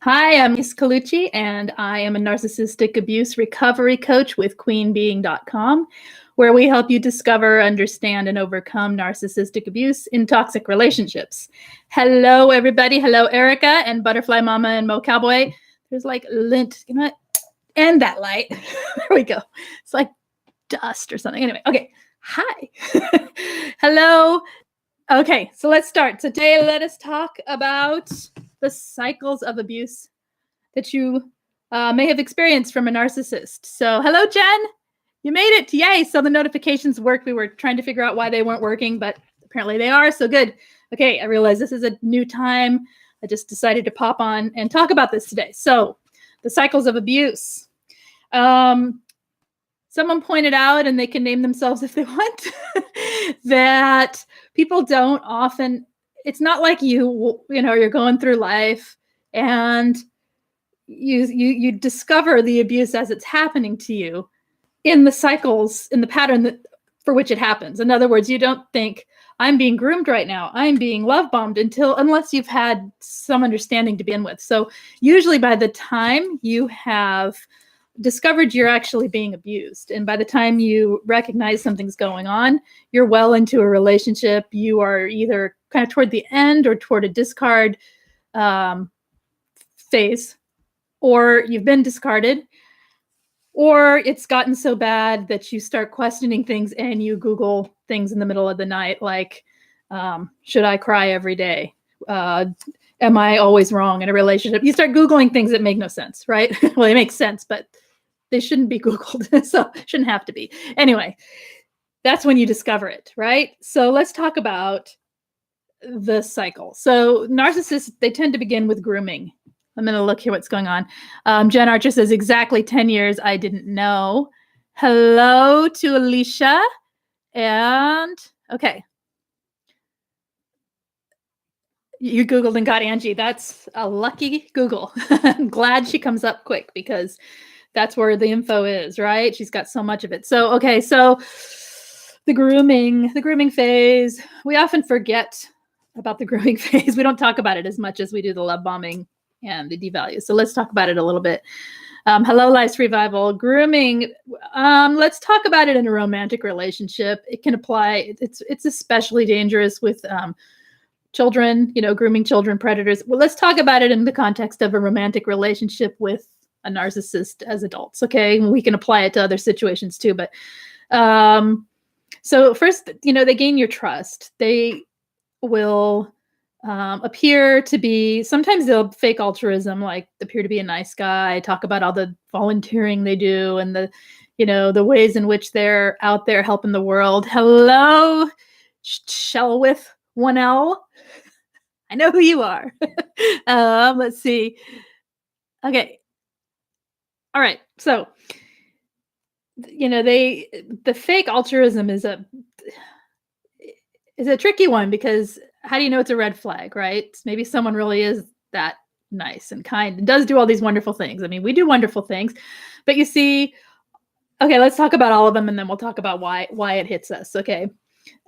Hi, I'm Lise Colucci, and I am a narcissistic abuse recovery coach with queenbeing.com, where we help you discover, understand, and overcome narcissistic abuse in toxic relationships. Hello, everybody. Hello, Erica and Butterfly Mama and Mo Cowboy. There's like lint. You know what? End that light. There we go. It's like dust or something. Anyway, okay. Hi. Hello. Okay, so let's start. Today, let us talk about the cycles of abuse that you may have experienced from a narcissist. So, hello, Jen. You made it. Yay. So the notifications worked. We were trying to figure out why they weren't working, but apparently they are. So good. Okay, I realize this is a new time. I just decided to pop on and talk about this today. So, the cycles of abuse. Someone pointed out, and they can name themselves if they want, that people don't often, it's not like you're going through life and you discover the abuse as it's happening to you in the cycles, in the pattern for which it happens. In other words, you don't think, I'm being groomed right now, I'm being love bombed, unless you've had some understanding to begin with. So usually by the time you have discovered you're actually being abused, and by the time you recognize something's going on, you're well into a relationship. You are either kind of toward the end or toward a discard phase, or you've been discarded, or it's gotten so bad that you start questioning things and you Google things in the middle of the night like, should I cry every day? Am I always wrong in a relationship? You start Googling things that make no sense, right? Well, they make sense, but they shouldn't be Googled, so shouldn't have to be. Anyway, that's when you discover it, right? So let's talk about the cycle. So narcissists, they tend to begin with grooming. I'm going to look here what's going on. Jen Archer says, exactly 10 years, I didn't know. Hello to Alicia. And, okay. You Googled and got Angie. That's a lucky Google. I'm glad she comes up quick because that's where the info is, right? She's got so much of it. So, okay, so the grooming phase, we often forget about the grooming phase. We don't talk about it as much as we do the love bombing and the devalue. So let's talk about it a little bit. Hello, Life's Revival. Grooming, let's talk about it in a romantic relationship. It can apply, it's especially dangerous with children, grooming children, predators. Well, let's talk about it in the context of a romantic relationship with a narcissist as adults, okay? We can apply it to other situations too, but so first, they gain your trust. They will appear to be, sometimes they'll fake altruism, like appear to be a nice guy, talk about all the volunteering they do and the ways in which they're out there helping the world. Hello, Shell with 1L. I know who you are. Let's see. Okay. All right. So, the fake altruism is a tricky one because how do you know it's a red flag, right? Maybe someone really is that nice and kind and does do all these wonderful things. I mean, we do wonderful things, but you see, okay, let's talk about all of them and then we'll talk about why it hits us. Okay.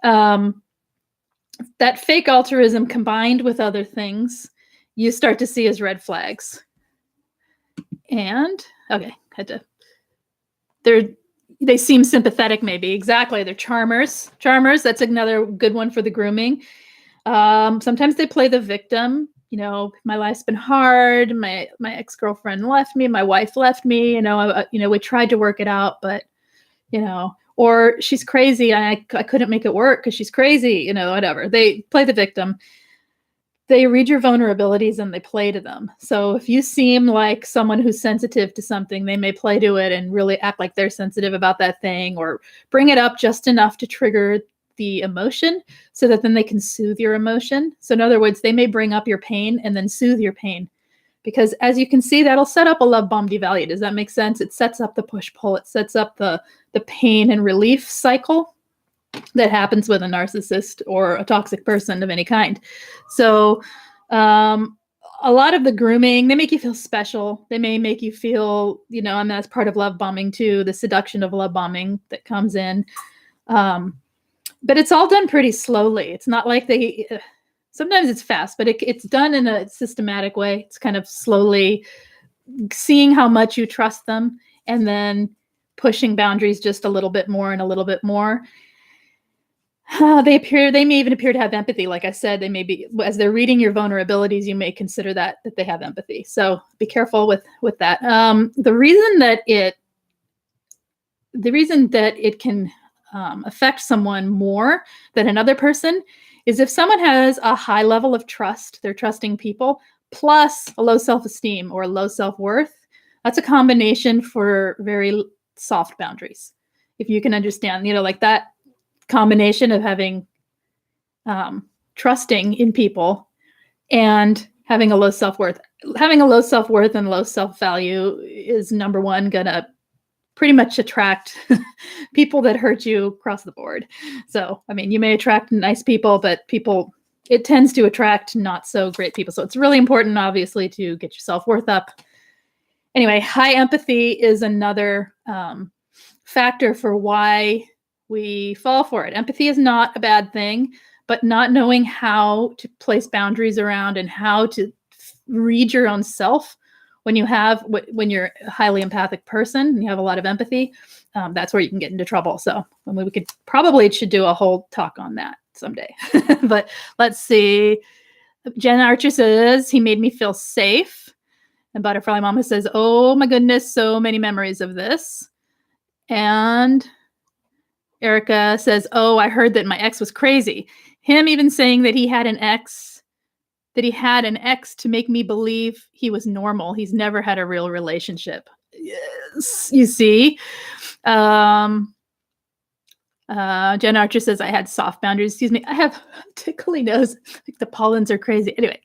That fake altruism combined with other things, you start to see as red flags. And okay, they seem sympathetic, maybe. Exactly. They're charmers. That's another good one for the grooming. Sometimes they play the victim. My life's been hard. My ex-girlfriend left me. My wife left me. We tried to work it out, but or she's crazy and I couldn't make it work because she's crazy. Whatever. They play the victim. They read your vulnerabilities and they play to them. So if you seem like someone who's sensitive to something, they may play to it and really act like they're sensitive about that thing or bring it up just enough to trigger the emotion so that then they can soothe your emotion. So in other words, they may bring up your pain and then soothe your pain. Because as you can see, that'll set up a love bomb devalue. Does that make sense? It sets up the push-pull. It sets up the pain and relief cycle that happens with a narcissist or a toxic person of any kind. So a lot of the grooming, they make you feel special. They may make you feel, and that's part of love bombing too, the seduction of love bombing that comes in. But it's all done pretty slowly. It's not like sometimes it's fast, but it's done in a systematic way. It's kind of slowly seeing how much you trust them and then pushing boundaries just a little bit more and a little bit more. They may even appear to have empathy. Like I said, they may be, as they're reading your vulnerabilities, you may consider that they have empathy. So be careful with that. The reason that it can affect someone more than another person is if someone has a high level of trust, they're trusting people, plus a low self-esteem or low self-worth. That's a combination for very soft boundaries. If you can understand, like that combination of having trusting in people and having a low self-worth. Having a low self-worth and low self-value is, number one, gonna pretty much attract people that hurt you across the board. So, I mean, you may attract nice people, but it tends to attract not so great people. So it's really important, obviously, to get your self-worth up. Anyway, high empathy is another factor for why we fall for it. Empathy is not a bad thing, but not knowing how to place boundaries around and how to read your own self when you're a highly empathic person and you have a lot of empathy, that's where you can get into trouble. So we should do a whole talk on that someday. But let's see. Jen Archer says, he made me feel safe. And Butterfly Mama says, oh my goodness, so many memories of this. And Erica says, oh, I heard that my ex was crazy. Him even saying that he had an ex to make me believe he was normal. He's never had a real relationship. Yes, you see. Jen Archer says, I had soft boundaries. Excuse me. I have a tickly nose. Like the pollens are crazy. Anyway.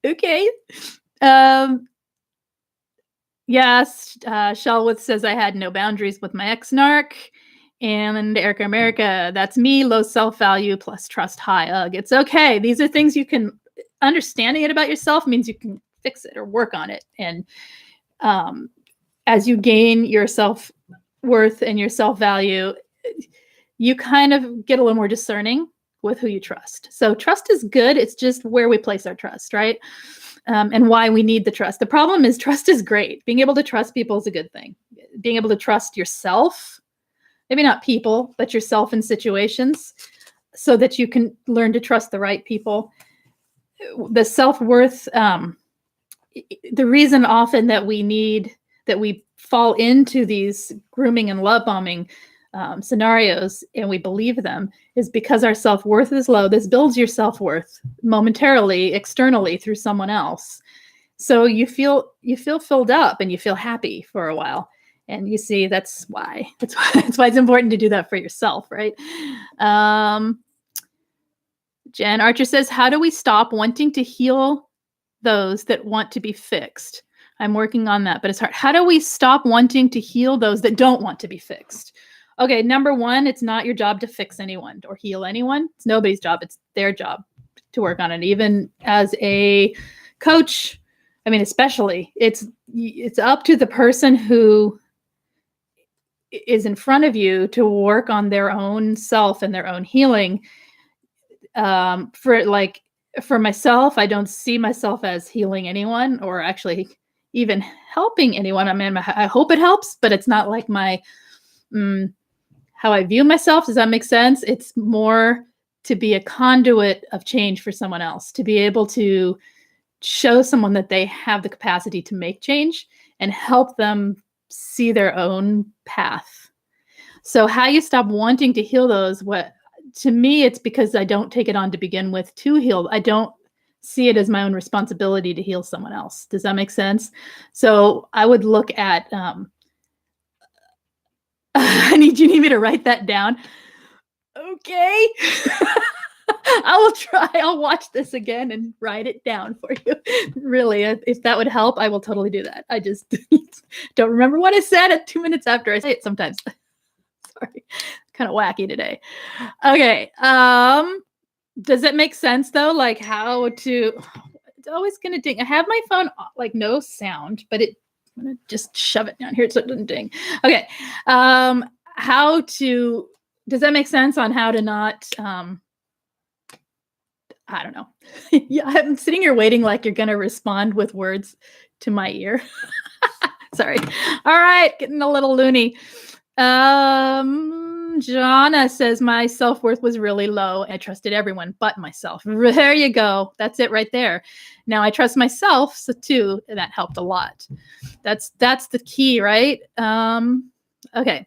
Okay. Yes. Shelwood says, I had no boundaries with my ex-narc. And Erica America, that's me, low self-value plus trust high. Ugh, it's okay. These are things you can, understanding it about yourself means you can fix it or work on it. And as you gain your self-worth and your self-value, you kind of get a little more discerning with who you trust. So trust is good. It's just where we place our trust, right? And why we need the trust. The problem is trust is great. Being able to trust people is a good thing. Being able to trust yourself, maybe not people, but yourself in situations so that you can learn to trust the right people. The self-worth, the reason often that we fall into these grooming and love bombing scenarios and we believe them is because our self-worth is low. This builds your self-worth momentarily, externally through someone else. So you feel filled up and you feel happy for a while. And you see, that's why it's important to do that for yourself, right? Jen Archer says, how do we stop wanting to heal those that want to be fixed? I'm working on that, but it's hard. How do we stop wanting to heal those that don't want to be fixed? Okay, number one, it's not your job to fix anyone or heal anyone. It's nobody's job. It's their job to work on it. Even as a coach, I mean, especially, it's up to the person who is in front of you to work on their own self and their own healing. For myself, I don't see myself as healing anyone or actually even helping anyone. I mean, I hope it helps, but it's not like my how I view myself. Does that make sense? It's more to be a conduit of change for someone else, to be able to show someone that they have the capacity to make change and help them see their own path. So how you stop wanting to heal those, to me, it's because I don't take it on to begin with to heal. I don't see it as my own responsibility to heal someone else. Does that make sense? So I would look at, you need me to write that down. Okay. I will try. I'll watch this again and write it down for you. Really, if that would help, I will totally do that. I just don't remember what I said at 2 minutes after I say it sometimes. Sorry, kind of wacky today. Okay. Does it make sense though? Like how to, it's always going to ding. I have my phone like no sound, but I'm going to just shove it down here so it doesn't ding. Okay. Does that make sense on how to not, I don't know. Yeah, I'm sitting here waiting like you're gonna respond with words to my ear. Sorry. All right, getting a little loony. Jana says my self-worth was really low. I trusted everyone but myself. There you go. That's it right there. Now I trust myself, so too, and that helped a lot. That's the key, right? Okay.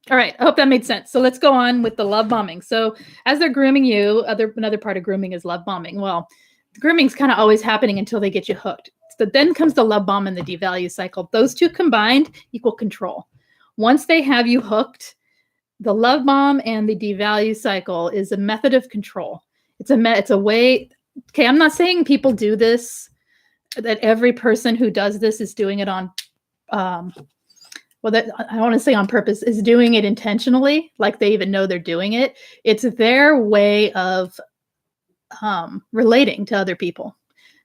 All right. I hope that made sense. So let's go on with the love bombing. So as they're grooming you, another part of grooming is love bombing. Well, grooming's kind of always happening until they get you hooked. So then comes the love bomb and the devalue cycle. Those two combined equal control. Once they have you hooked, the love bomb and the devalue cycle is a method of control. It's a way. Okay, I'm not saying people do this, that every person who does this is doing it on well, that I want to say on purpose, is doing it intentionally, like they even know they're doing it. It's their way of relating to other people.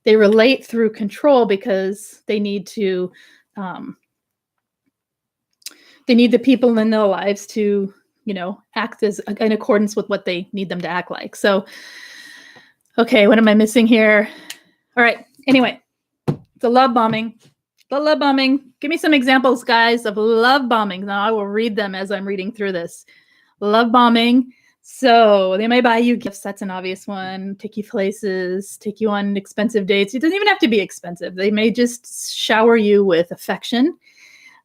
They relate through control because they need to, they need the people in their lives to, act as in accordance with what they need them to act like. So, okay, what am I missing here? All right. Anyway, the love bombing. The love bombing. Give me some examples, guys, of love bombing. Now I will read them as I'm reading through this. Love bombing. So they may buy you gifts. That's an obvious one. Take you places, take you on expensive dates. It doesn't even have to be expensive. They may just shower you with affection,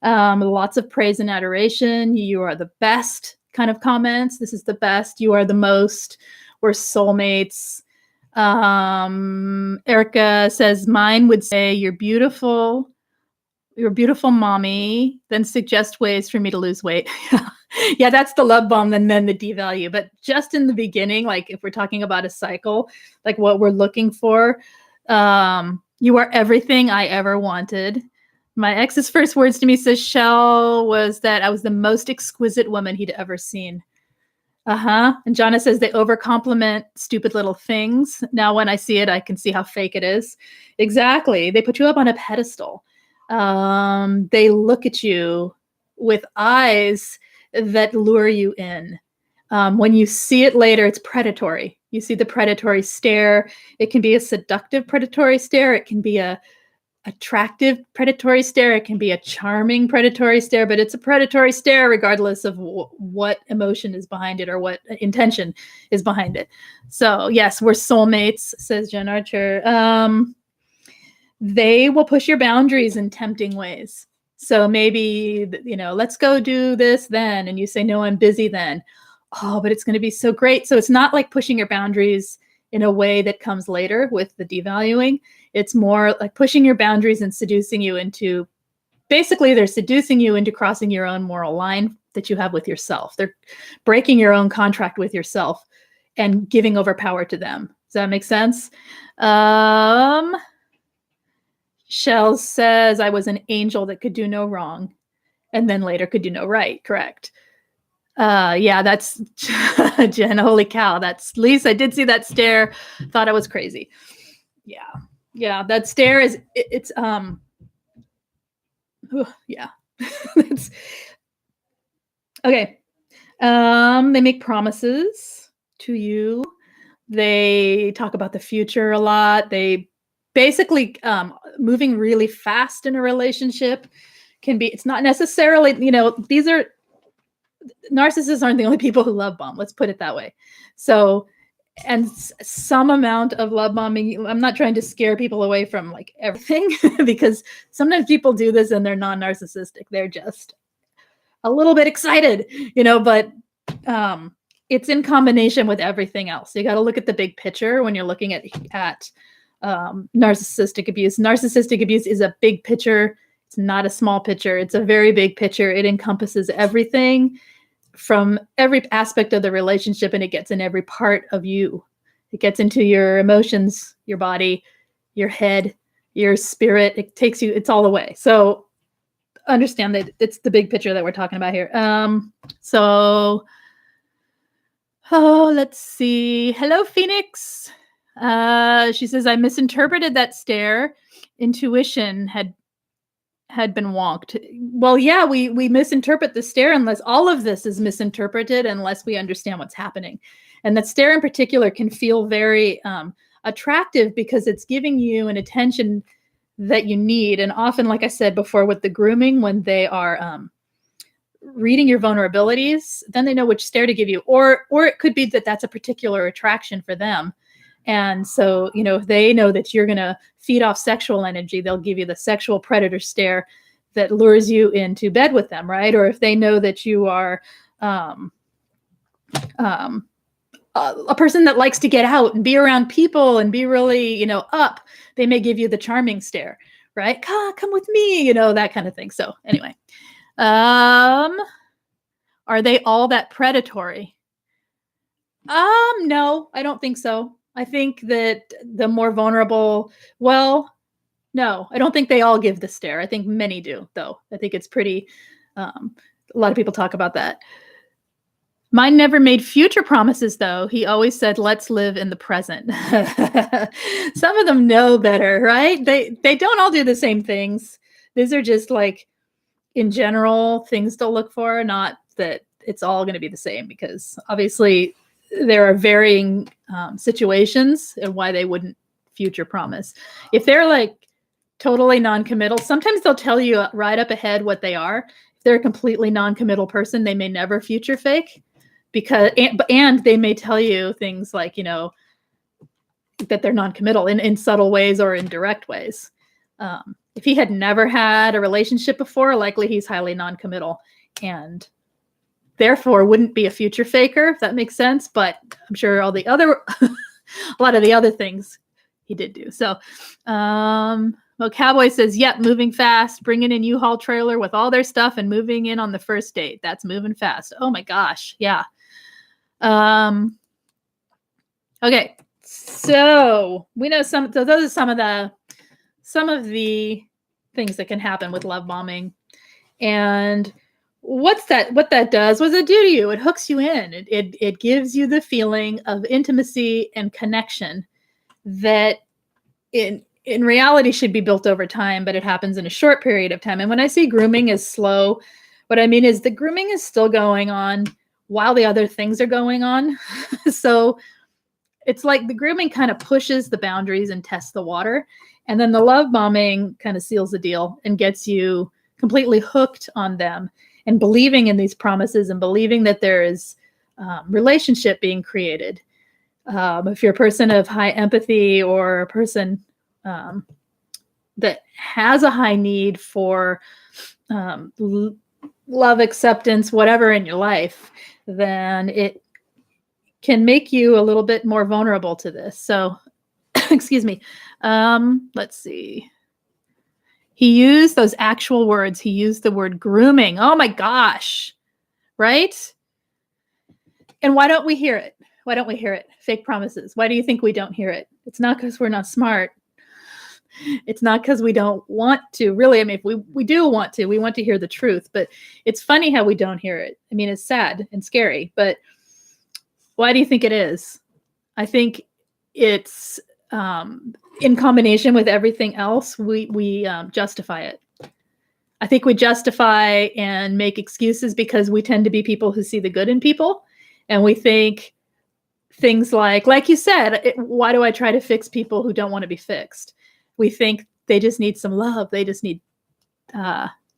lots of praise and adoration. You are the best kind of comments. This is the best. You are the most. We're soulmates. Erica says, mine would say, you're beautiful. You're a beautiful mommy, then suggest ways for me to lose weight. Yeah, that's the love bomb and then the devalue. But just in the beginning, like if we're talking about a cycle, like what we're looking for, you are everything I ever wanted. My ex's first words to me, says Shell, was that I was the most exquisite woman he'd ever seen. And Jana says they overcompliment stupid little things. Now when I see it, I can see how fake it is. Exactly. They put you up on a pedestal. They look at you with eyes that lure you in. When you see it later, it's predatory. You see the predatory stare. It can be a seductive predatory stare. It can be a attractive predatory stare. It can be a charming predatory stare, but it's a predatory stare regardless of what emotion is behind it or what intention is behind it. So yes, we're soulmates, says Jen Archer. They will push your boundaries in tempting ways. So maybe, let's go do this then. And you say, no, I'm busy then. Oh, but it's going to be so great. So it's not like pushing your boundaries in a way that comes later with the devaluing. It's more like pushing your boundaries and seducing you into, basically they're seducing you into crossing your own moral line that you have with yourself. They're breaking your own contract with yourself and giving over power to them. Does that make sense? Shell says I was an angel that could do no wrong and then later could do no right. Correct. Yeah, that's Jen. Holy cow. That's Lise. I did see that stare. Thought I was crazy. Yeah. Yeah. That stare is, yeah. It's okay. They make promises to you. They talk about the future a lot. They basically, moving really fast in a relationship can be, it's not necessarily, these are, narcissists aren't the only people who love bomb. Let's put it that way. So, and some amount of love bombing, I'm not trying to scare people away from like everything because sometimes people do this and they're non-narcissistic. They're just a little bit excited, but it's in combination with everything else. You got to look at the big picture when you're looking at narcissistic abuse. Narcissistic abuse is a big picture. It's not a small picture. It's a very big picture. It encompasses everything from every aspect of the relationship, and it gets in every part of you. It gets into your emotions, your body, your head, your spirit. It takes you, it's all the way. So understand that it's the big picture that we're talking about here. Let's see. Hello, Phoenix. She says, I misinterpreted that stare. Intuition had been wonked. Well, yeah, we misinterpret the stare unless all of this is misinterpreted unless we understand what's happening. And that stare in particular can feel very, I attractive because it's giving you an attention that you need. And often, like I said before, with the grooming, when they are reading your vulnerabilities, then they know which stare to give you, or it could be that that's a particular attraction for them. And so, if they know that you're going to feed off sexual energy, they'll give you the sexual predator stare that lures you into bed with them, right? Or if they know that you are a person that likes to get out and be around people and be really, up, they may give you the charming stare, right? Come with me, that kind of thing. So anyway, are they all that predatory? No, I don't think so. I think that the more vulnerable, no, I don't think they all give the stare. I think many do, though. I think it's pretty, a lot of people talk about that. Mine never made future promises, though. He always said, let's live in the present. Some of them know better, right? They don't all do the same things. These are just like, in general, things to look for, not that it's all going to be the same, because obviously there are varying situations and why they wouldn't future promise. If they're like totally non-committal, sometimes they'll tell you right up ahead what they are. If they're a completely non-committal person, they may never future fake, because and they may tell you things like, that they're non-committal in subtle ways or in direct ways. If he had never had a relationship before, likely he's highly non-committal and therefore wouldn't be a future faker, if that makes sense. But I'm sure all the other, a lot of the other things he did do. So, well, Cowboy says, yep, moving fast, bringing in U-Haul trailer with all their stuff and moving in on the first date. That's moving fast. Oh my gosh. Yeah. Okay. So we know so those are some of the things that can happen with love bombing. And what that does, what does it do to you? It hooks you in. It gives you the feeling of intimacy and connection that in reality should be built over time, but it happens in a short period of time. And when I say grooming is slow, what I mean is the grooming is still going on while the other things are going on. So it's like the grooming kind of pushes the boundaries and tests the water. And then the love bombing kind of seals the deal and gets you completely hooked on them and believing in these promises and believing that there is relationship being created. If you're a person of high empathy or a person that has a high need for love, acceptance, whatever in your life, then it can make you a little bit more vulnerable to this. So, excuse me. Let's see. He used those actual words. He used the word grooming. Oh my gosh. Right? And why don't we hear it? Why don't we hear it? Fake promises. Why do you think we don't hear it? It's not because we're not smart. It's not because we don't want to. Really, I mean, if we do want to, we want to hear the truth. But it's funny how we don't hear it. I mean, it's sad and scary. But why do you think it is? I think it's in combination with everything else, we justify it. I think we justify and make excuses because we tend to be people who see the good in people. And we think things like you said, why do I try to fix people who don't want to be fixed? We think they just need some love. They just need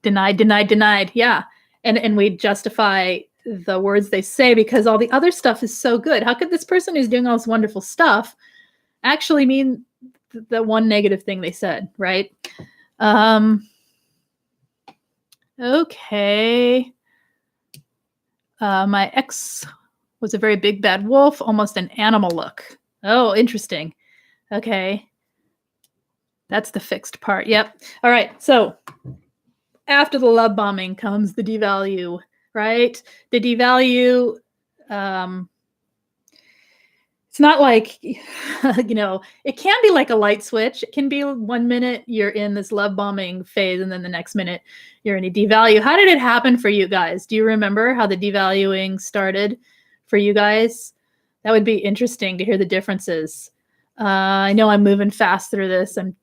denied. Yeah. And we justify the words they say because all the other stuff is so good. How could this person who's doing all this wonderful stuff actually mean the one negative thing they said, right? Okay. My ex was a very big bad wolf, almost an animal look. Oh, interesting. Okay. That's the fixed part. Yep. All right. So after the love bombing comes the devalue, right? The devalue, it's not like, it can be like a light switch. It can be 1 minute you're in this love bombing phase and then the next minute you're in a devalue. How did it happen for you guys? Do you remember how the devaluing started for you guys? That would be interesting to hear the differences. I know I'm moving fast through this and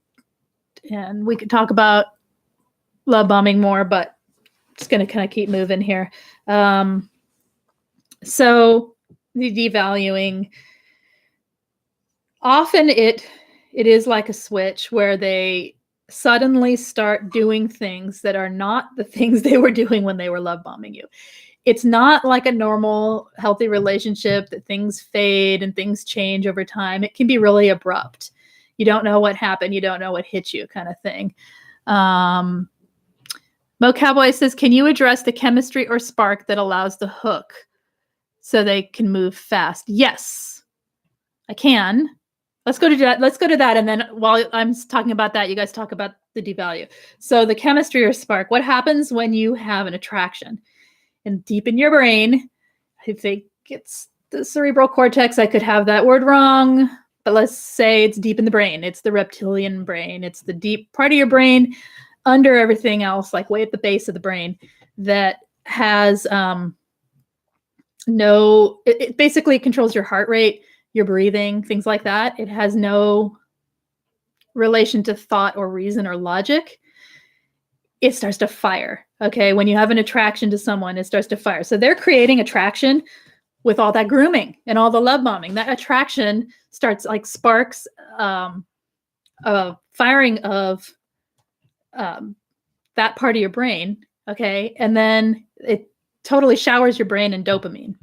we could talk about love bombing more, but just going to kind of keep moving here. So the devaluing, Often it is like a switch where they suddenly start doing things that are not the things they were doing when they were love bombing you. It's not like a normal healthy relationship that things fade and things change over time. It can be really abrupt. You don't know what happened. You don't know what hit you, kind of thing. Mo Cowboy says, can you address the chemistry or spark that allows the hook so they can move fast? Yes, I can. Let's go to that. Let's go to that. And then while I'm talking about that, you guys talk about the devalue. So the chemistry or spark, what happens when you have an attraction? And deep in your brain, I think it's the cerebral cortex. I could have that word wrong, but let's say it's deep in the brain. It's the reptilian brain. It's the deep part of your brain under everything else, like way at the base of the brain, that has it basically controls your heart rate, your breathing, things like that. It has no relation to thought or reason or logic. It starts to fire. Okay. When you have an attraction to someone, it starts to fire. So they're creating attraction with all that grooming and all the love bombing. That attraction starts like sparks, firing of that part of your brain. Okay. And then it totally showers your brain in dopamine.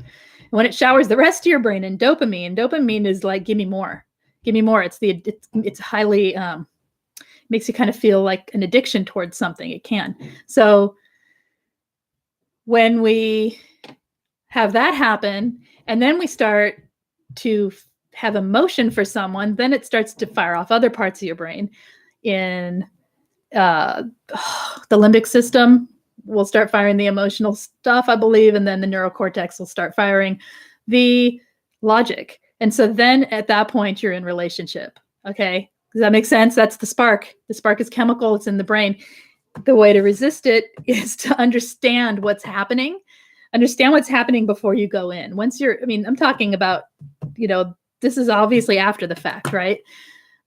When it showers the rest of your brain in dopamine is like, give me more, give me more. It's highly, makes you kind of feel like an addiction towards something. It can. So when we have that happen, and then we start to have emotion for someone, then it starts to fire off other parts of your brain. In the limbic system will start firing the emotional stuff, I believe, and then the neurocortex will start firing the logic. And so then at that point, you're in relationship. Okay. Does that make sense? That's the spark. The spark is chemical. It's in the brain. The way to resist it is to understand what's happening. Understand what's happening before you go in. I'm talking about, this is obviously after the fact, right?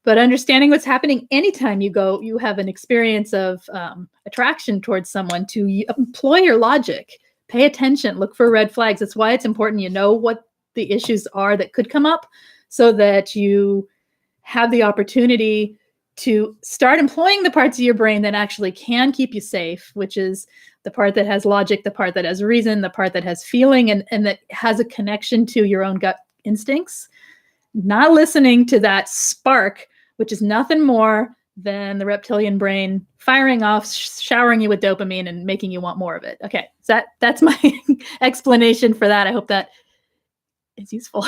But understanding what's happening anytime you have an experience of attraction towards someone, to employ your logic, pay attention, look for red flags. That's why it's important you know what the issues are that could come up, so that you have the opportunity to start employing the parts of your brain that actually can keep you safe, which is the part that has logic, the part that has reason, the part that has feeling, and that has a connection to your own gut instincts. Not listening to that spark, which is nothing more than the reptilian brain firing off, showering you with dopamine and making you want more of it. Okay, so that's my explanation for that. I hope that is useful.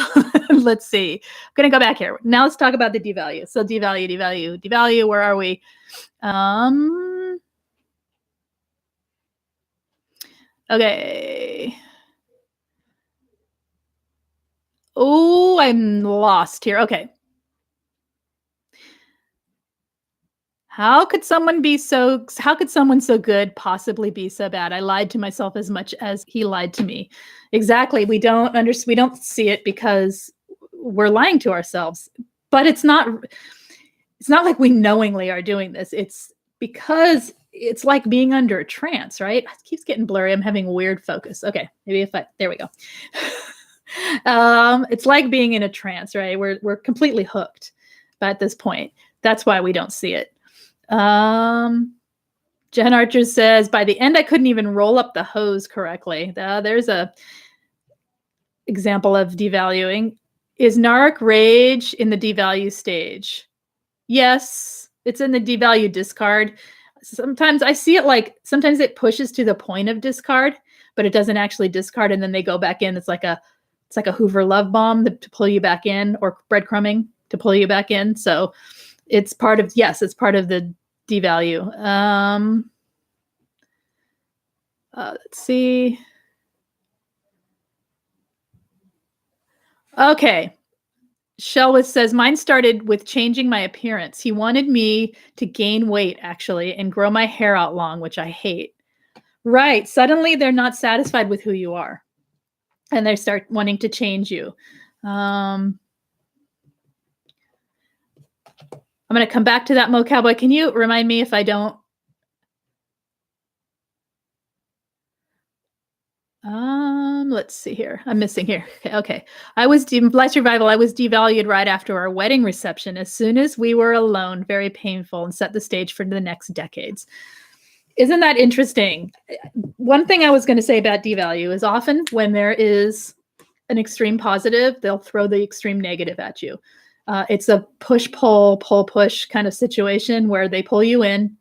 Let's see. I'm going to go back here. Now let's talk about the devalue. So devalue. Where are we? Okay. Oh, I'm lost here. Okay. How could someone so good possibly be so bad? I lied to myself as much as he lied to me. Exactly. We don't see it because we're lying to ourselves. But it's not like we knowingly are doing this. It's because it's like being under a trance, right? It keeps getting blurry. I'm having weird focus. Okay, there we go. It's like being in a trance, right? We're completely hooked. But at this point, that's why we don't see it. Jen Archer says, by the end, I couldn't even roll up the hose correctly. There's a example of devaluing. Is narc rage in the devalue stage? Yes, it's in the devalue discard. Sometimes I see it sometimes it pushes to the point of discard, but it doesn't actually discard, and then they go back in. It's like a Hoover love bomb to pull you back in, or breadcrumbing to pull you back in. So it's part of the devalue. Let's see. Okay. Shelwith says, mine started with changing my appearance. He wanted me to gain weight, actually, and grow my hair out long, which I hate. Right. Suddenly they're not satisfied with who you are, and they start wanting to change you. I'm going to come back to that, Mo Cowboy. Can you remind me if I don't? Let's see here. I'm missing here. Okay. Life survival. I was devalued right after our wedding reception. As soon as we were alone, very painful, and set the stage for the next decades. Isn't that interesting? One thing I was going to say about devalue is often when there is an extreme positive, they'll throw the extreme negative at you. It's a push-pull, pull-push kind of situation where they pull you in.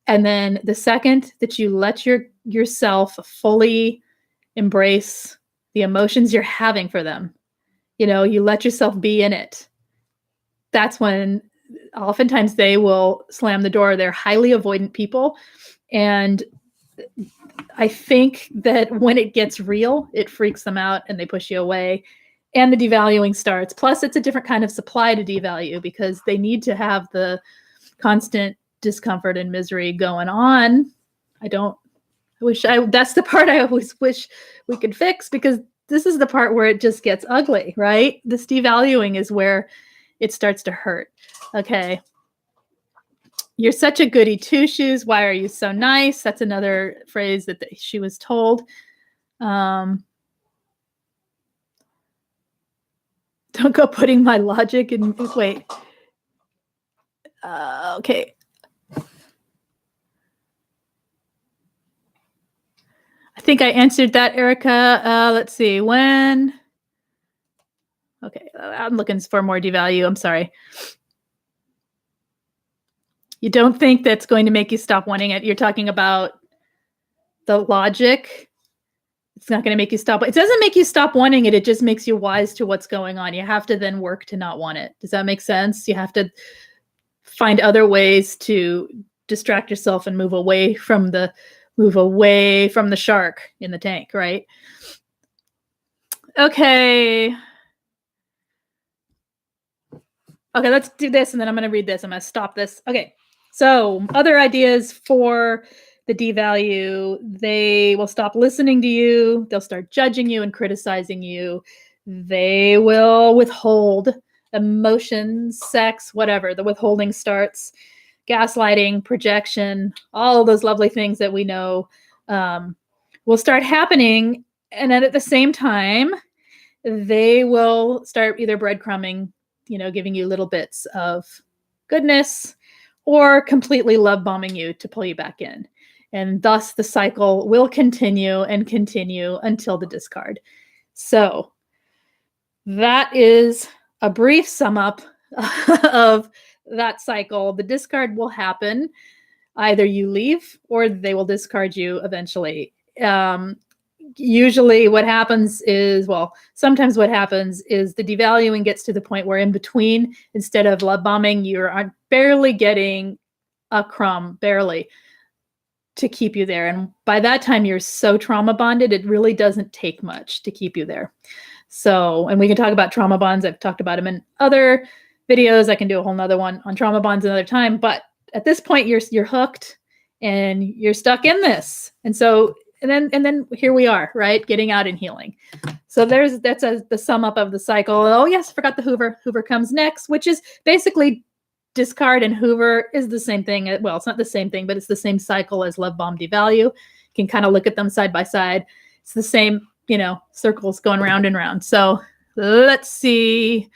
And then the second that you let yourself fully embrace the emotions you're having for them, you let yourself be in it. That's when oftentimes they will slam the door. They're highly avoidant people. And I think that when it gets real, it freaks them out and they push you away. And the devaluing starts. Plus, it's a different kind of supply to devalue because they need to have the constant discomfort and misery going on. That's the part I always wish we could fix, because this is the part where it just gets ugly, right? This devaluing is where it starts to hurt. Okay. You're such a goody two-shoes. Why are you so nice? That's another phrase that she was told. Don't go putting my logic in. Wait. Okay. I think I answered that, Erica. Let's see. When? Okay. I'm looking for more devalue. I'm sorry. You don't think that's going to make you stop wanting it? You're talking about the logic. It's not going to make you stop. It doesn't make you stop wanting it. It just makes you wise to what's going on. You have to then work to not want it. Does that make sense? You have to find other ways to distract yourself and move away from the shark in the tank, right? Okay. Okay, let's do this, and then I'm going to read this. I'm going to stop this. Okay. So other ideas for the devalue: they will stop listening to you. They'll start judging you and criticizing you. They will withhold emotions, sex, whatever. The withholding starts. Gaslighting, projection, all of those lovely things that we know will start happening. And then at the same time, they will start either breadcrumbing, giving you little bits of goodness, or completely love bombing you to pull you back in. And thus the cycle will continue and continue until the discard. So that is a brief sum up of that cycle. The discard will happen. Either you leave or they will discard you eventually. Usually what happens is, sometimes what happens is the devaluing gets to the point where in between, instead of love bombing, you're barely getting a crumb, barely, to keep you there. And by that time, you're so trauma bonded, it really doesn't take much to keep you there. So, and we can talk about trauma bonds. I've talked about them in other videos. I can do a whole nother one on trauma bonds another time. But at this point, you're hooked and you're stuck in this. And so, and then here we are, right? Getting out and healing. So that's the sum up of the cycle. Oh yes, forgot the Hoover. Hoover comes next, which is basically discard and Hoover is the same thing. Well, it's not the same thing, but it's the same cycle as love bomb devalue. You can kind of look at them side by side. It's the same, circles going round and round. So let's see.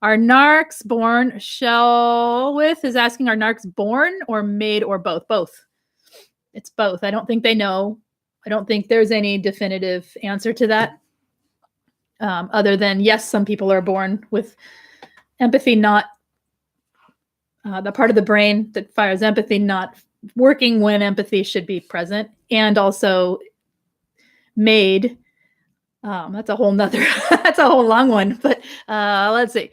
Are narcs born? Shellwith is asking, are narcs born or made or both? Both. It's both. I don't think they know. I don't think there's any definitive answer to that. Other than, yes, some people are born with empathy, not the part of the brain that fires empathy, not working when empathy should be present, and also made. That's a whole nother, that's a whole long one, but let's see.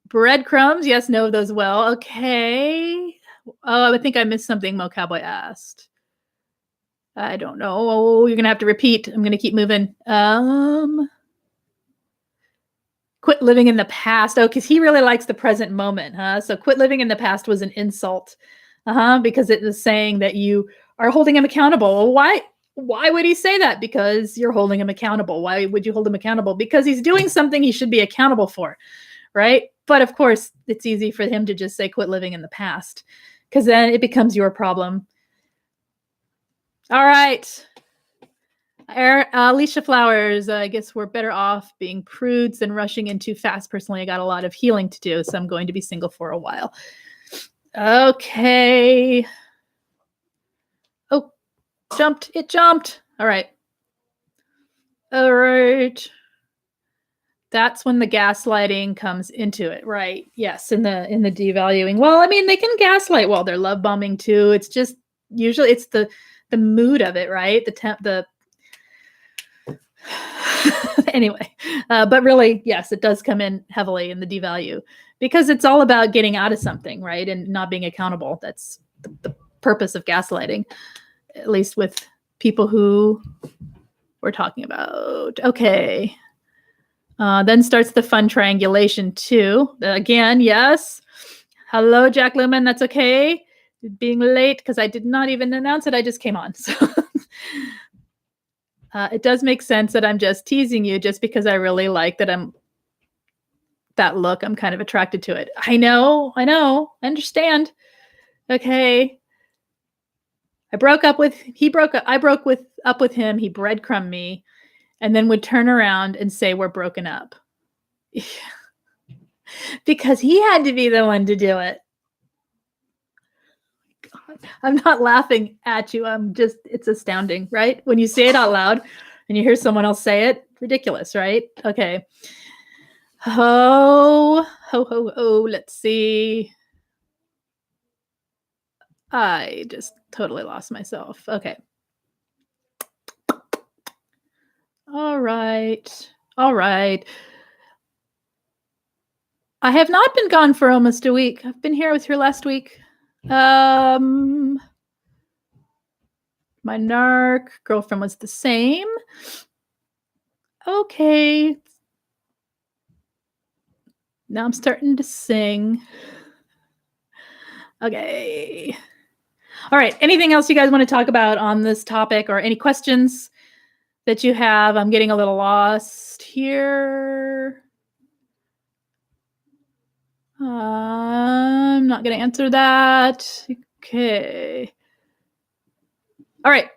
Breadcrumbs, yes, know those well. Okay. Oh, I think I missed something Mo Cowboy asked. I don't know. Oh, you're going to have to repeat. I'm going to keep moving. Quit living in the past. Oh, because he really likes the present moment, huh? So quit living in the past was an insult, because it was saying that you are holding him accountable. Why would he say that? Because you're holding him accountable. Why would you hold him accountable? Because he's doing something he should be accountable for, right? But of course, it's easy for him to just say quit living in the past, because then it becomes your problem. All right. Alicia Flowers, I guess we're better off being prudes than rushing in too fast. Personally, I got a lot of healing to do, so I'm going to be single for a while. Okay. Oh, jumped. It jumped. All right. All right. That's when the gaslighting comes into it, right? Yes, in the devaluing. Well, I mean, they can gaslight while they're love bombing too. It's just usually it's the mood of it, right? The anyway, but really, yes, it does come in heavily in the devalue because it's all about getting out of something, right? And not being accountable. That's the purpose of gaslighting, at least with people who we're talking about. Okay. Then starts the fun triangulation too. Again, yes. Hello, Jack Lumen. That's okay. Being late because I did not even announce it. I just came on. So it does make sense that I'm just teasing you just because I really like that look. I'm kind of attracted to it. I know. I understand. Okay. I broke up with him. He breadcrumbed me and then would turn around and say, we're broken up. Because he had to be the one to do it. God, I'm not laughing at you. It's astounding, right? When you say it out loud and you hear someone else say it, ridiculous, right? Okay. Ho, let's see. I just totally lost myself. Okay. All right. I have not been gone for almost a week. I've been here with her last week. My narc girlfriend was the same. Okay. Now I'm starting to sing. Okay. All right. Anything else you guys want to talk about on this topic or any questions that you have? I'm getting a little lost here. I'm not going to answer that. Okay. All right.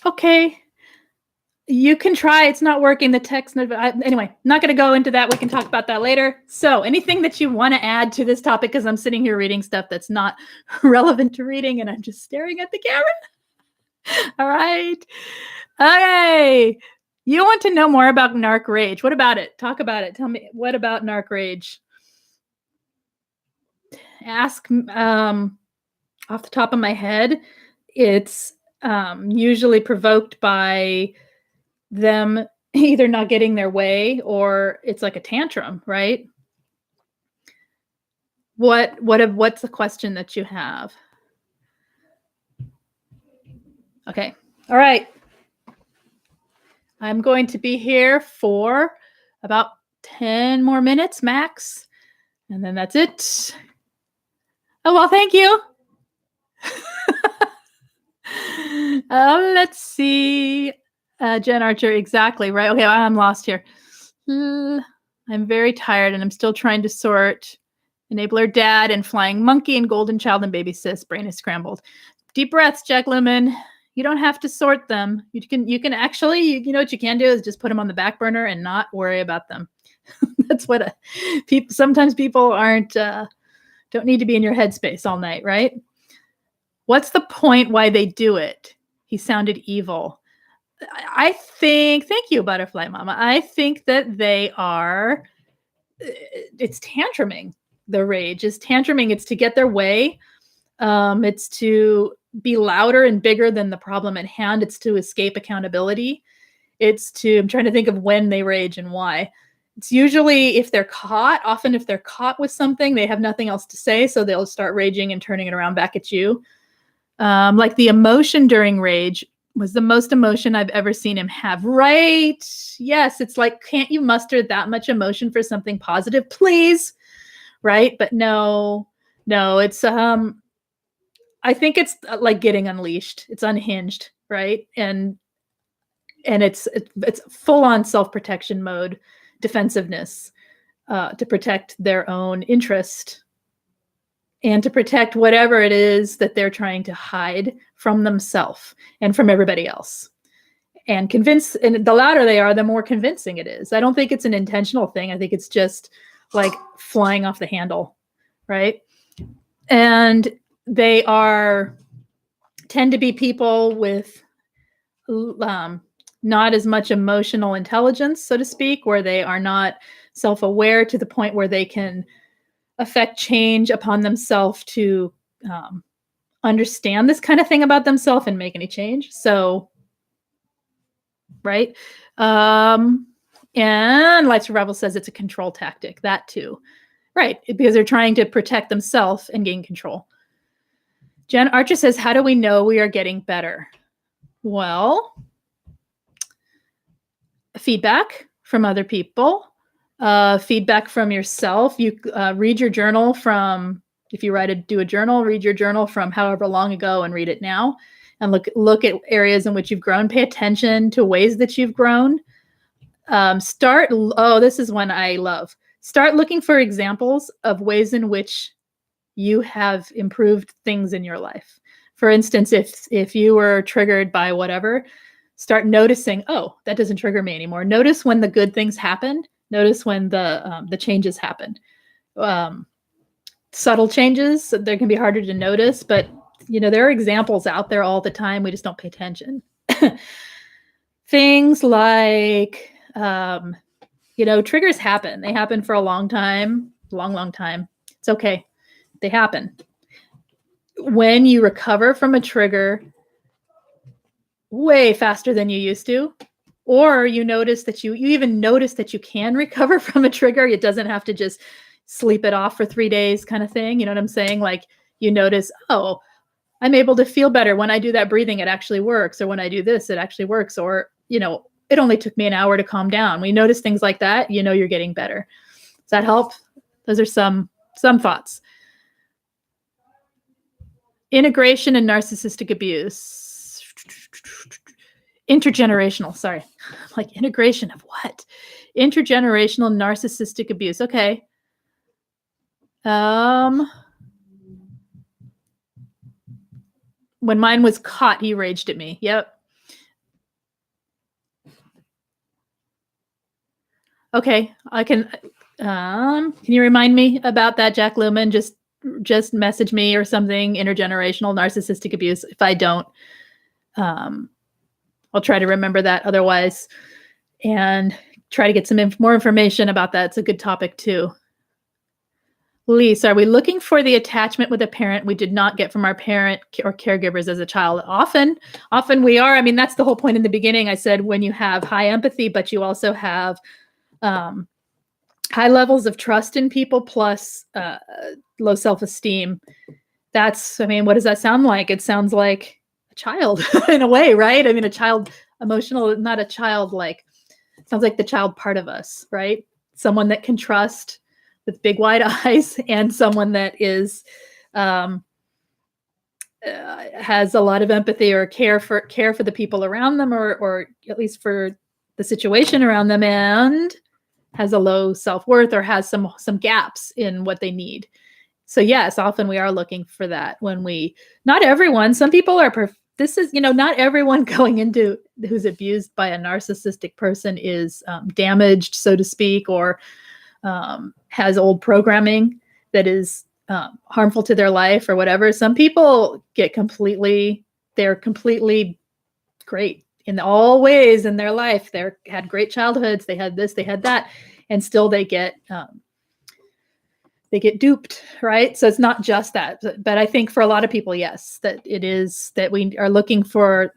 Okay. You can try. It's not working. The text. Anyway, not going to go into that. We can talk about that later. So anything that you want to add to this topic, because I'm sitting here reading stuff that's not relevant to reading and I'm just staring at the camera. All right. Okay. You want to know more about narc rage. What about it? Talk about it. Tell me, what about narc rage? Ask off the top of my head. It's usually provoked by them either not getting their way or it's like a tantrum, right? What's the question that you have? Okay. All right. I'm going to be here for about 10 more minutes max. And then that's it. Oh, well, thank you. Let's see. Jen Archer, exactly, right? Okay, I'm lost here. I'm very tired and I'm still trying to sort Enabler Dad and Flying Monkey and Golden Child and Baby Sis. Brain is scrambled. Deep breaths, Jack Lumen. You don't have to sort them. You can actually, you know what you can do is just put them on the back burner and not worry about them. That's what sometimes people don't need to be in your headspace all night, right? What's the point why they do it? He sounded evil. I think, thank you, Butterfly Mama. I think that it's tantruming. The rage is tantruming. It's to get their way. It's to be louder and bigger than the problem at hand. It's to escape accountability. I'm trying to think of when they rage and why. It's usually if they're caught. Often if they're caught with something, they have nothing else to say. So they'll start raging and turning it around back at you. Like the emotion during rage was the most emotion I've ever seen him have. Right? Yes. It's like, can't you muster that much emotion for something positive, please? Right? But no, it's, I think it's like getting unleashed. It's unhinged, right? And it's full on self-protection mode, defensiveness, to protect their own interest and to protect whatever it is that they're trying to hide from themselves and from everybody else. And the louder they are, the more convincing it is. I don't think it's an intentional thing. I think it's just like flying off the handle, right? And they tend to be people with not as much emotional intelligence, so to speak, where they are not self-aware to the point where they can affect change upon themselves to understand this kind of thing about themselves and make any change. So, right. And Life Survival says it's a control tactic, that too. Right, because they're trying to protect themselves and gain control. Jen Archer says, how do we know we are getting better? Well, feedback from other people, feedback from yourself. You read your journal from, if you do a journal, read your journal from however long ago and read it now, and look at areas in which you've grown. Pay attention to ways that you've grown. This is one I love. Start looking for examples of ways in which you have improved things in your life. For instance, if you were triggered by whatever, start noticing, oh, that doesn't trigger me anymore. Notice when the good things happened. Notice when the changes happened. Subtle changes, they can be harder to notice, but there are examples out there all the time. We just don't pay attention. Things like, triggers happen. They happen for a long time, long time. It's okay. They happen. When you recover from a trigger way faster than you used to, or you notice that you even notice that you can recover from a trigger, it doesn't have to just sleep it off for 3 days kind of thing. You know what I'm saying? Like you notice, oh, I'm able to feel better when I do that breathing, it actually works. Or when I do this, it actually works. Or, it only took me an hour to calm down. When you notice things like that, you're getting better. Does that help? Those are some thoughts. Integration and narcissistic abuse. Intergenerational, sorry. Like integration of what? Intergenerational narcissistic abuse. Okay. When mine was caught, he raged at me. Yep. Okay, I can you remind me about that, Jack Lumen? Just message me or something. Intergenerational narcissistic abuse. If I don't, I'll try to remember that otherwise, and try to get some more information about that. It's a good topic too. Lise, are we looking for the attachment with a parent we did not get from our parent or caregivers as a child? Often we are. I mean, that's the whole point in the beginning. I said when you have high empathy, but you also have high levels of trust in people plus low self-esteem. What does that sound like? It sounds like a child in a way, right? I mean, a child emotional, not a child like, sounds like the child part of us, right? Someone that can trust with big wide eyes, and someone that is has a lot of empathy or care for the people around them, or at least for the situation around them, and has a low self-worth or has some gaps in what they need. So yes, often we are looking for that not everyone, some people are, not everyone going into who's abused by a narcissistic person is damaged, so to speak, or has old programming that is harmful to their life or whatever. Some people they're completely great in all ways in their life. They had great childhoods. They had this, they had that, and still they get duped, right? So it's not just that, but I think for a lot of people, yes, that it is that we are looking for,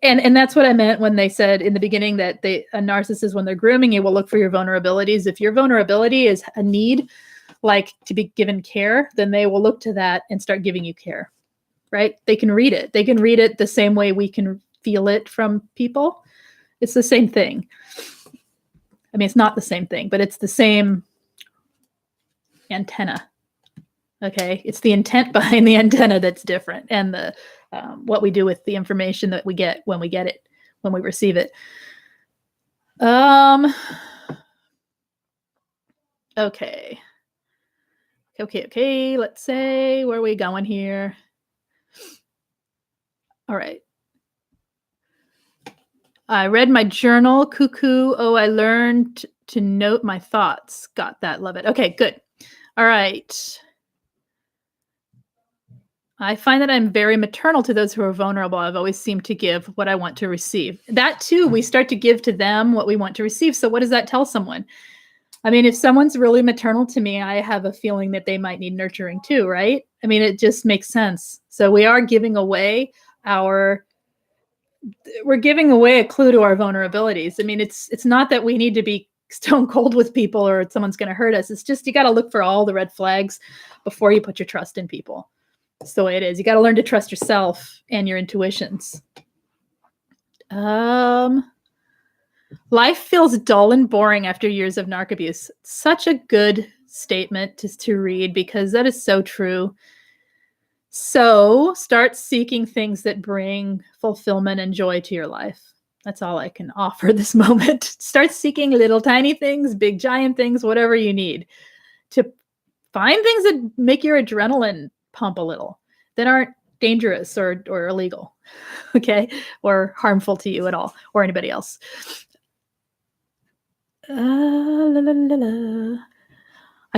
and that's what I meant when they said in the beginning that a narcissist, when they're grooming you, will look for your vulnerabilities. If your vulnerability is a need, like to be given care, then they will look to that and start giving you care, right? They can read it. They can read it the same way we can feel it from people. It's the same thing. I mean, it's not the same thing, but it's the same antenna. Okay, it's the intent behind the antenna that's different, and the what we do with the information that we get when we get it, when we receive it. Okay. Okay. Let's say, where are we going here? All right. I read my journal, cuckoo. Oh, I learned to note my thoughts. Got that. Love it. Okay, good. All right. I find that I'm very maternal to those who are vulnerable. I've always seemed to give what I want to receive. That too, we start to give to them what we want to receive. So what does that tell someone? I mean, if someone's really maternal to me, I have a feeling that they might need nurturing too, right? I mean, it just makes sense. So we are giving away we're giving away a clue to our vulnerabilities. I mean, it's not that we need to be stone cold with people or someone's going to hurt us. It's just you got to look for all the red flags before you put your trust in people. That's the way it is. You got to learn to trust yourself and your intuitions. Life feels dull and boring after years of narc abuse. Such a good statement to read because that is so true. So start seeking things that bring fulfillment and joy to your life. That's all I can offer this moment. Start seeking little tiny things, big giant things, whatever you need to find things that make your adrenaline pump a little, that aren't dangerous or illegal, okay, or harmful to you at all or anybody else. I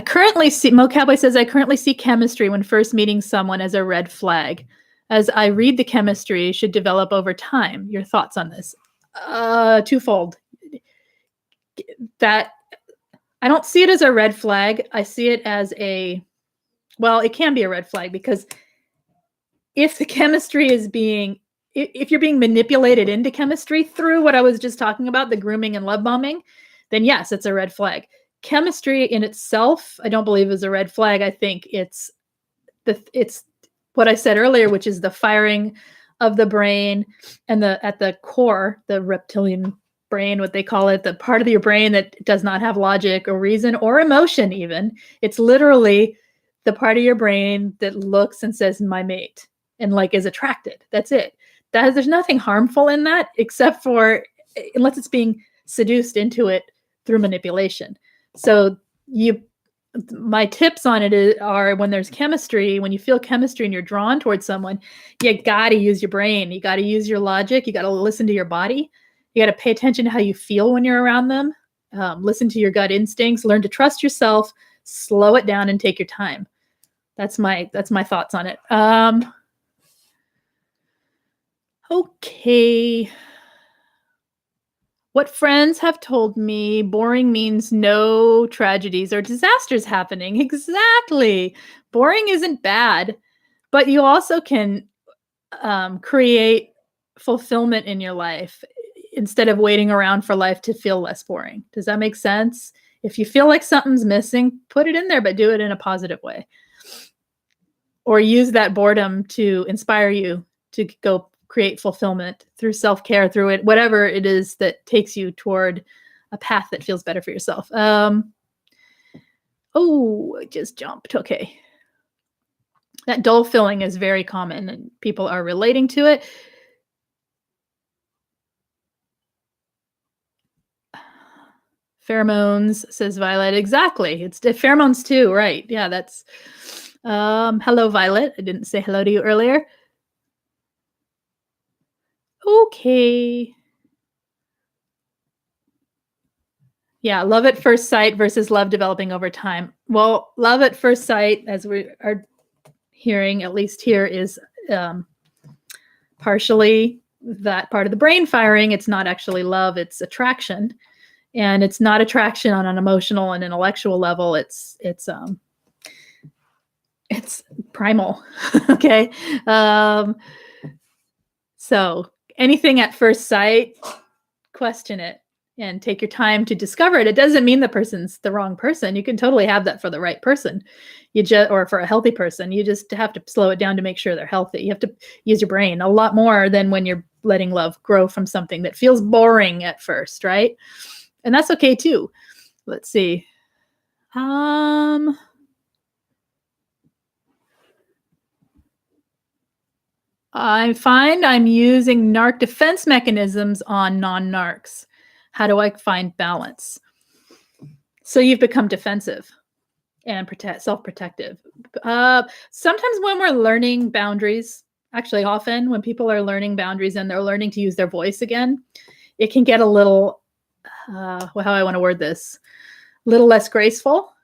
currently see, Mo Cowboy says, I currently see chemistry when first meeting someone as a red flag. As I read the chemistry should develop over time. Your thoughts on this? Twofold. That I don't see it as a red flag. I see it as it can be a red flag because if the chemistry is if you're being manipulated into chemistry through what I was just talking about, the grooming and love bombing, then yes, it's a red flag. Chemistry in itself, I don't believe is a red flag. I think it's what I said earlier, which is the firing of the brain and at the core, the reptilian brain, what they call it, the part of your brain that does not have logic or reason or emotion even. It's literally the part of your brain that looks and says, my mate, and like is attracted. That's it. There's nothing harmful in that except for, unless it's being seduced into it through manipulation. So my tips on it are when there's chemistry, when you feel chemistry and you're drawn towards someone, you got to use your brain. You got to use your logic. You got to listen to your body. You got to pay attention to how you feel when you're around them. Listen to your gut instincts, learn to trust yourself, slow it down and take your time. That's my thoughts on it. Okay. What friends have told me, boring means no tragedies or disasters happening. Exactly. Boring isn't bad, but you also can create fulfillment in your life instead of waiting around for life to feel less boring. Does that make sense? If you feel like something's missing, put it in there, but do it in a positive way. Or use that boredom to inspire you to go create fulfillment through self-care, through it, whatever it is that takes you toward a path that feels better for yourself. I just jumped. Okay. That dull feeling is very common and people are relating to it. Pheromones, says Violet. Exactly. It's pheromones too, right? Yeah, that's hello, Violet. I didn't say hello to you earlier. Okay. Yeah, love at first sight versus love developing over time. Well, love at first sight, as we are hearing, at least here, is partially that part of the brain firing. It's not actually love, it's attraction. And it's not attraction on an emotional and intellectual level. It's primal. Okay. So anything at first sight, question it and take your time to discover it. It doesn't mean the person's the wrong person. You can totally have that for the right person. Or for a healthy person. You just have to slow it down to make sure they're healthy. You have to use your brain a lot more than when you're letting love grow from something that feels boring at first, right? And that's okay too. Let's see. I find I'm using narc defense mechanisms on non-narcs. How do I find balance? So you've become defensive. and self-protective. Sometimes when we're learning boundaries, actually often when people are learning boundaries and they're learning to use their voice again, it can get a little, how I want to word this, a little less graceful,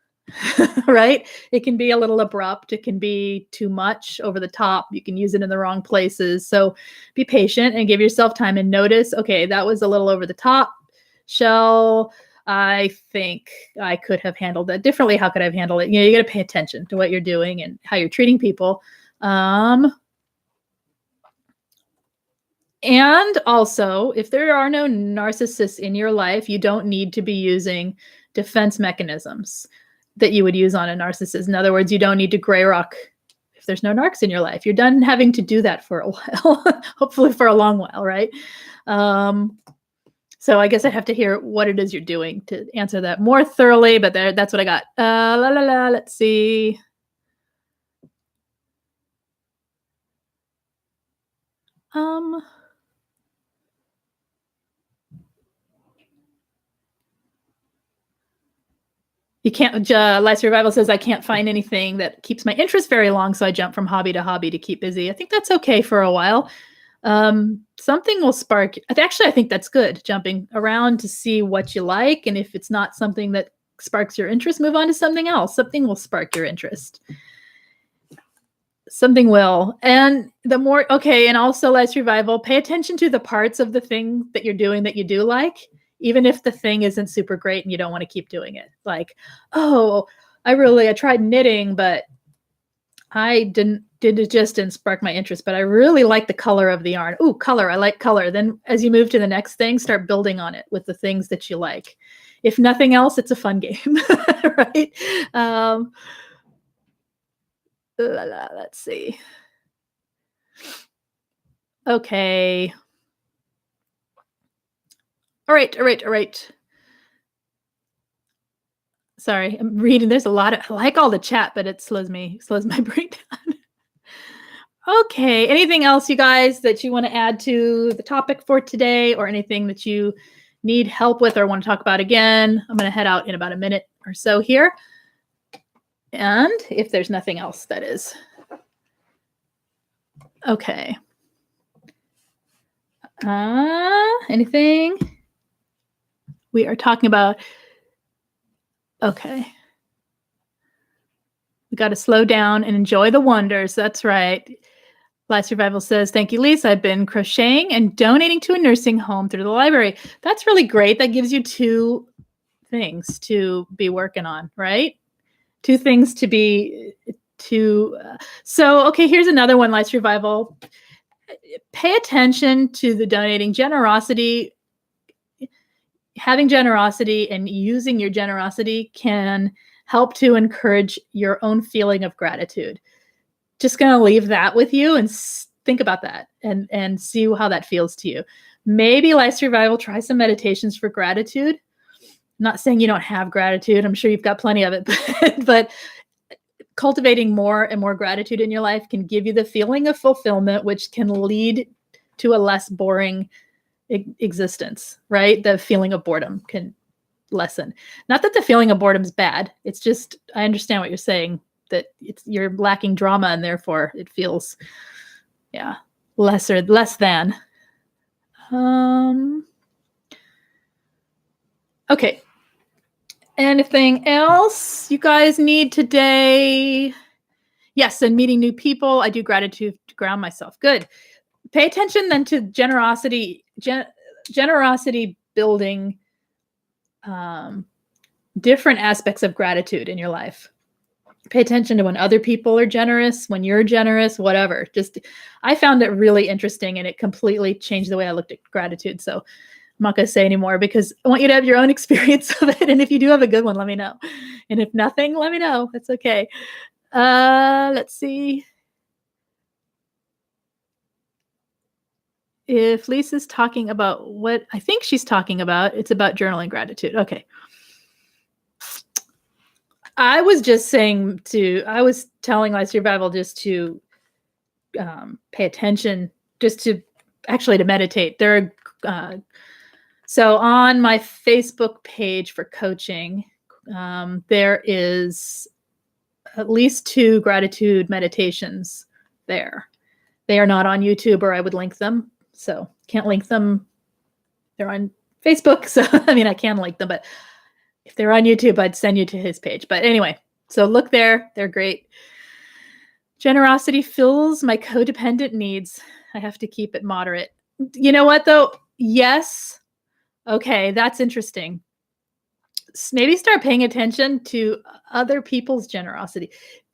right? It can be a little abrupt. It can be too much, over the top. You can use it in the wrong places. So be patient and give yourself time and notice, okay, that was a little over the top. I think I could have handled that differently. How could I have handled it? You got to pay attention to what you're doing and how you're treating people. And also, if there are no narcissists in your life, you don't need to be using defense mechanisms that you would use on a narcissist. In other words, you don't need to gray rock if there's no narcs in your life. You're done having to do that for a while, hopefully for a long while, right? So I guess I have to hear what it is you're doing to answer that more thoroughly, but that's what I got. Let's see. You can't, Life Survival says, I can't find anything that keeps my interest very long, so I jump from hobby to hobby to keep busy. I think that's okay for a while. Something will spark. Actually, I think that's good, jumping around to see what you like. And if it's not something that sparks your interest, move on to something else. Something will spark your interest. Something will. And the more, okay, and also Life Survival, pay attention to the parts of the thing that you're doing that you do like, even if the thing isn't super great and you don't want to keep doing it. Like, oh, I tried knitting, but it just didn't spark my interest, but I really like the color of the yarn. Ooh, color, I like color. Then as you move to the next thing, start building on it with the things that you like. If nothing else, it's a fun game, right? Let's see. Okay. All right. Sorry, I'm reading. There's a lot of, I like all the chat, but it slows my brain down. Okay, anything else, you guys, that you want to add to the topic for today, or anything that you need help with or want to talk about again? I'm going to head out in about a minute or so here. And if there's nothing else, that is. Okay. Anything? We are talking about, okay. We got to slow down and enjoy the wonders. That's right. Life Survival says, thank you, Lise. I've been crocheting and donating to a nursing home through the library. That's really great. That gives you 2 things to be working on, right? 2 things to be, so, okay, here's another one, Life Survival. Pay attention to the donating. Generosity, having generosity and using your generosity can help to encourage your own feeling of gratitude. Just going to leave that with you and think about that and see how that feels to you. Maybe Life Survival, try some meditations for gratitude. I'm not saying you don't have gratitude. I'm sure you've got plenty of it, but cultivating more and more gratitude in your life can give you the feeling of fulfillment, which can lead to a less boring existence, right? The feeling of boredom can lessen. Not that the feeling of boredom is bad. It's just, I understand what you're saying, that you're lacking drama and therefore it feels, less than. Okay. Anything else you guys need today? Yes, and meeting new people. I do gratitude to ground myself. Good. Pay attention then to generosity, generosity building different aspects of gratitude in your life. Pay attention to when other people are generous, when you're generous, whatever. Just, I found it really interesting and it completely changed the way I looked at gratitude. So I'm not going to say anymore because I want you to have your own experience of it. And if you do have a good one, let me know. And if nothing, let me know. It's okay. Let's see. If Lisa's talking about what I think she's talking about, it's about journaling gratitude. Okay. I was telling Life Survival just to pay attention, just to meditate. So on my Facebook page for coaching, there is at least 2 gratitude meditations there. They are not on YouTube, or I would link them. So can't link them. They're on Facebook. So, I mean, I can link them, but if they're on YouTube, I'd send you to his page. But anyway, so look there. They're great. Generosity fills my codependent needs. I have to keep it moderate. You know what, though? Yes. Okay, that's interesting. Maybe start paying attention to other people's generosity.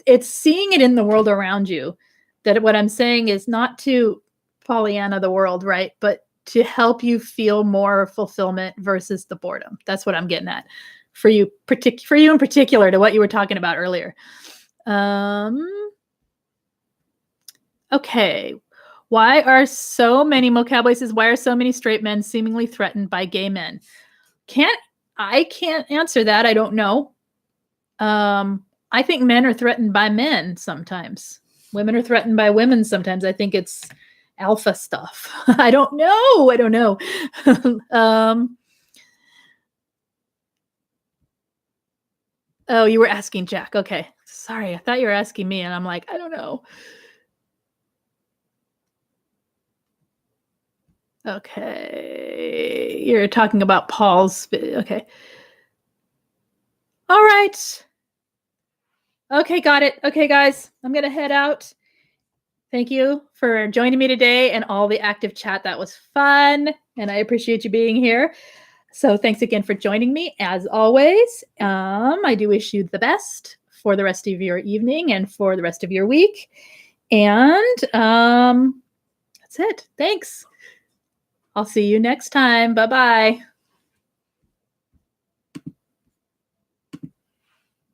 It's seeing it in the world around you. That what I'm saying is not to Pollyanna the world, right? But to help you feel more fulfillment versus the boredom. That's what I'm getting at for you in particular, to what you were talking about earlier. Okay. Why are so many, Mo Cowboy says, why are so many straight men seemingly threatened by gay men? I can't answer that. I don't know. I think men are threatened by men sometimes. Women are threatened by women sometimes. I think it's alpha stuff. I don't know. Oh, you were asking Jack. Okay. Sorry. I thought you were asking me, and I'm like, I don't know. Okay. You're talking about Paul's. Okay. All right. Okay, got it. Okay, guys, I'm going to head out. Thank you for joining me today and all the active chat. That was fun, and I appreciate you being here. So thanks again for joining me. As always, I do wish you the best for the rest of your evening and for the rest of your week. And that's it. Thanks. I'll see you next time. Bye-bye.